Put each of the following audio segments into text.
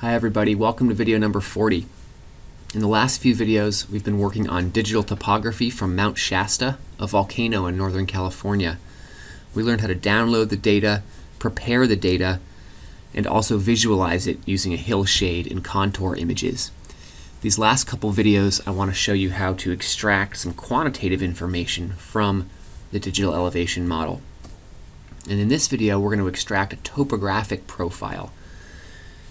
Hi everybody, welcome to video number 40. In the last few videos we've been working on digital topography from Mount Shasta, a volcano in Northern California. We learned how to download the data, prepare the data, and also visualize it using a hill shade and contour images. These last couple videos I want to show you how to extract some quantitative information from the digital elevation model. And in this video we're going to extract a topographic profile.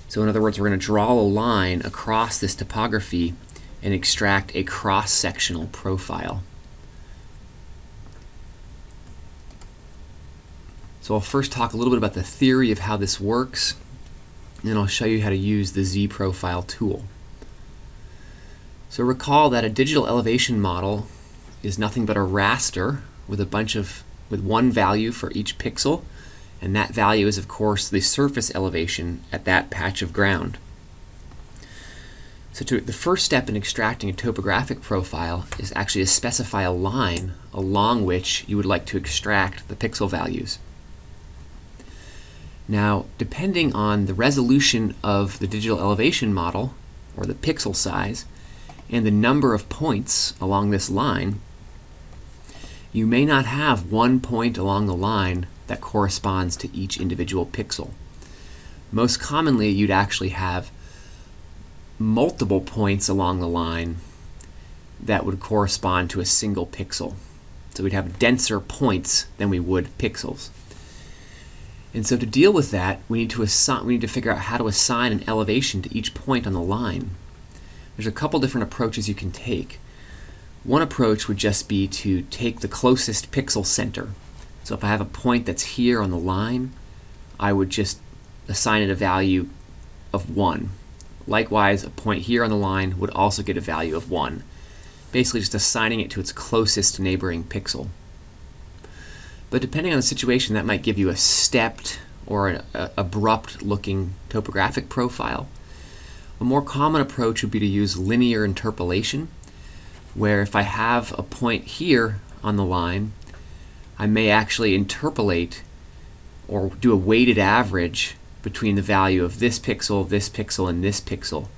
So in other words, we're going to draw a line across this topography and extract a cross-sectional profile. So I'll first talk a little bit about the theory of how this works, and then I'll show you how to use the Z-profile tool. So recall that a digital elevation model is nothing but a raster with one value for each pixel, and that value is of course the surface elevation at that patch of ground. So the first step in extracting a topographic profile is actually to specify a line along which you would like to extract the pixel values. Now, depending on the resolution of the digital elevation model, or the pixel size, and the number of points along this line, you may not have one point along the line that corresponds to each individual pixel. Most commonly, you'd actually have multiple points along the line that would correspond to a single pixel. So we'd have denser points than we would pixels. And so to deal with that, we need to figure out how to assign an elevation to each point on the line. There's a couple different approaches you can take. One approach would just be to take the closest pixel center. So if I have a point that's here on the line, I would just assign it a value of 1. Likewise, a point here on the line would also get a value of 1. Basically just assigning it to its closest neighboring pixel. But depending on the situation, that might give you a stepped or an abrupt looking topographic profile. A more common approach would be to use linear interpolation, where if I have a point here on the line, I may actually interpolate or do a weighted average between the value of this pixel, and this pixel,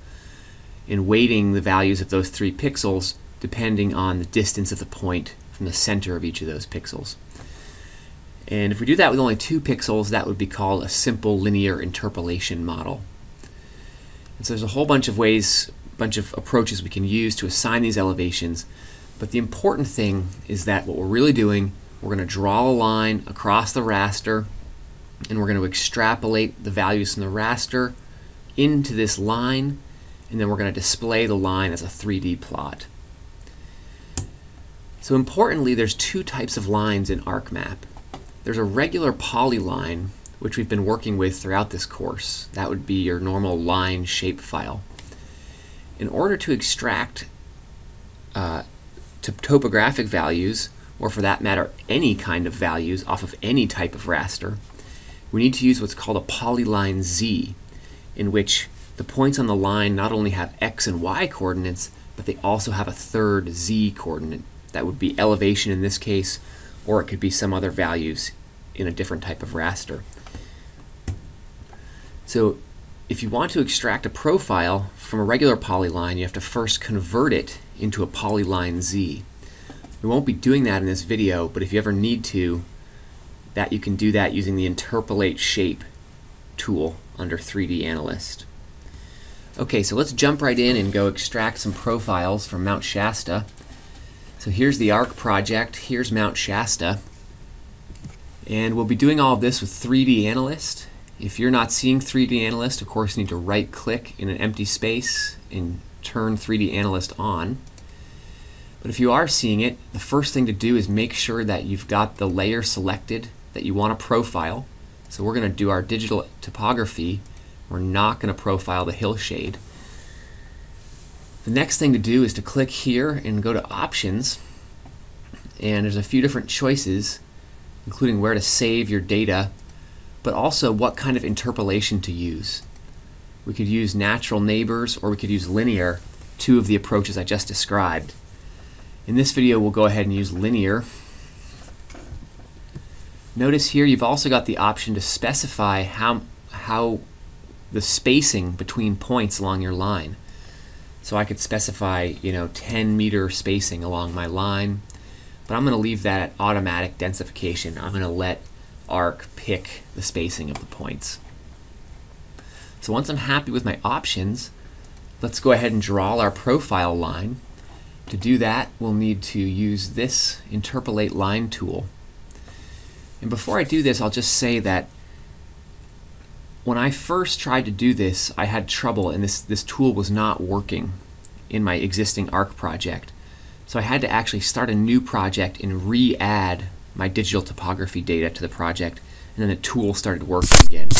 and weighting the values of those 3 pixels depending on the distance of the point from the center of each of those pixels. And if we do that with only 2 pixels, that would be called a simple linear interpolation model. And so there's a whole bunch of ways, bunch of approaches we can use to assign these elevations, but the important thing is that what we're really doing, we're going to draw a line across the raster, and we're going to extrapolate the values from the raster into this line, and then we're going to display the line as a 3D plot. So importantly, there's 2 types of lines in ArcMap. There's a regular polyline, which we've been working with throughout this course. That would be your normal line shapefile. In order to extract topographic values, or for that matter any kind of values off of any type of raster, we need to use what's called a polyline Z, in which the points on the line not only have X and Y coordinates, but they also have a third Z coordinate. That would be elevation in this case, or it could be some other values in a different type of raster. So if you want to extract a profile from a regular polyline, you have to first convert it into a polyline Z. We won't be doing that in this video, but if you ever need to, you can do that using the Interpolate Shape tool under 3D Analyst. Okay, so let's jump right in and go extract some profiles from Mount Shasta. So here's the ARC project, here's Mount Shasta, and we'll be doing all of this with 3D Analyst. If you're not seeing 3D Analyst, of course you need to right-click in an empty space and turn 3D Analyst on. But if you are seeing it, the first thing to do is make sure that you've got the layer selected that you want to profile. So we're going to do our digital topography. We're not going to profile the hillshade. The next thing to do is to click here and go to Options. And there's a few different choices, including where to save your data, but also what kind of interpolation to use. We could use natural neighbors, or we could use linear, 2 of the approaches I just described. In this video, we'll go ahead and use linear. Notice here you've also got the option to specify how the spacing between points along your line. So I could specify, 10-meter spacing along my line, but I'm going to leave that at automatic densification. I'm going to let Arc pick the spacing of the points. So once I'm happy with my options, let's go ahead and draw our profile line. To do that, we'll need to use this Interpolate Line tool. And before I do this, I'll just say that when I first tried to do this, I had trouble, and this tool was not working in my existing Arc project. So I had to actually start a new project and re-add my digital topography data to the project, and then the tool started working again.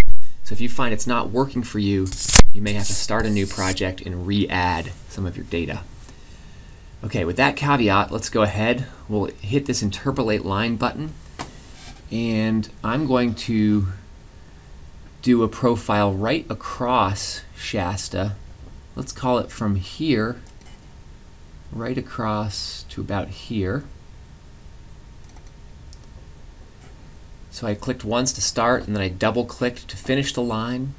So if you find it's not working for you, you may have to start a new project and re-add some of your data. Okay, with that caveat, let's go ahead. We'll hit this Interpolate Line button, and I'm going to do a profile right across Shasta. Let's call it from here right across to about here. So I clicked once to start, and then I double-clicked to finish the line.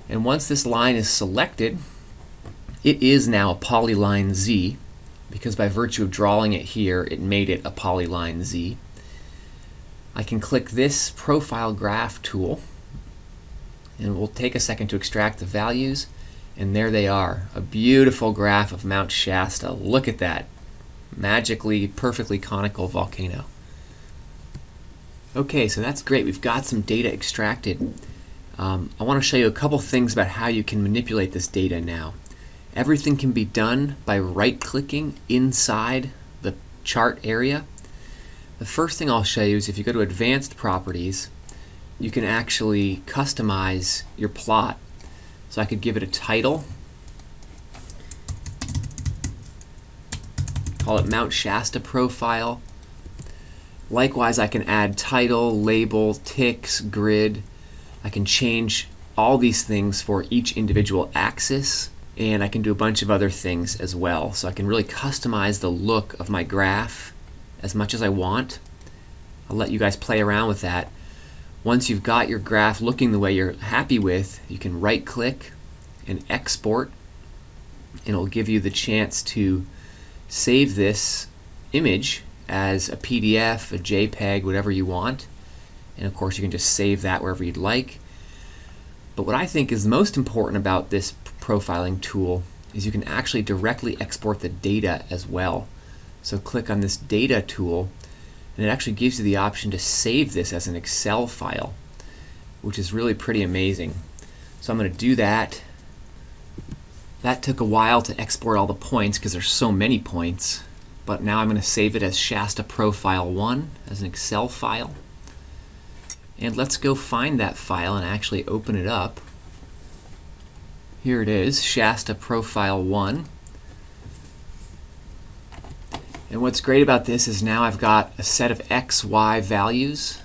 And once this line is selected, it is now a polyline Z, because by virtue of drawing it here, it made it a polyline Z. I can click this Profile Graph tool, and we'll take a second to extract the values, and there they are, a beautiful graph of Mount Shasta. Look at that, magically, perfectly conical volcano. Okay, so that's great. We've got some data extracted. I want to show you a couple things about how you can manipulate this data now. Everything can be done by right-clicking inside the chart area. The first thing I'll show you is if you go to Advanced Properties, you can actually customize your plot. So I could give it a title, call it Mount Shasta Profile. Likewise, I can add title, label, ticks, grid. I can change all these things for each individual axis, and I can do a bunch of other things as well. So I can really customize the look of my graph as much as I want. I'll let you guys play around with that. Once you've got your graph looking the way you're happy with, you can right-click and export, and it'll give you the chance to save this image as a PDF, a JPEG, whatever you want. And of course you can just save that wherever you'd like. But what I think is most important about this profiling tool is you can actually directly export the data as well. So click on this Data tool, and it actually gives you the option to save this as an Excel file, which is really pretty amazing. So I'm going to do that. That took a while to export all the points because there's so many points. But now I'm going to save it as Shasta Profile 1 as an Excel file. And let's go find that file and actually open it up. Here it is, Shasta Profile 1. And what's great about this is now I've got a set of x, y values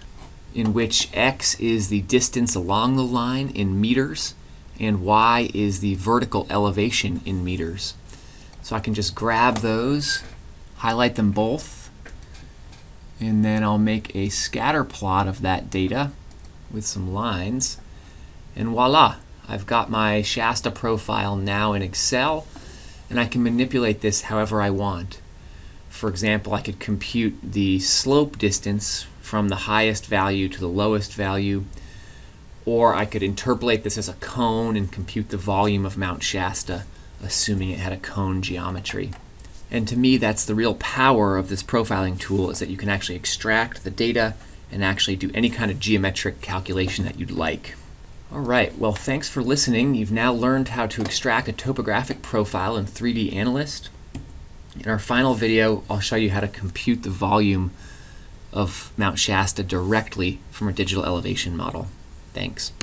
in which x is the distance along the line in meters and y is the vertical elevation in meters. So I can just grab those, highlight them both, and then I'll make a scatter plot of that data with some lines, and voila, I've got my Shasta profile now in Excel, and I can manipulate this however I want. For example, I could compute the slope distance from the highest value to the lowest value, or I could interpolate this as a cone and compute the volume of Mount Shasta, assuming it had a cone geometry. And to me, that's the real power of this profiling tool, is that you can actually extract the data and actually do any kind of geometric calculation that you'd like. Alright, well, thanks for listening. You've now learned how to extract a topographic profile in 3D Analyst. In our final video, I'll show you how to compute the volume of Mount Shasta directly from a digital elevation model. Thanks.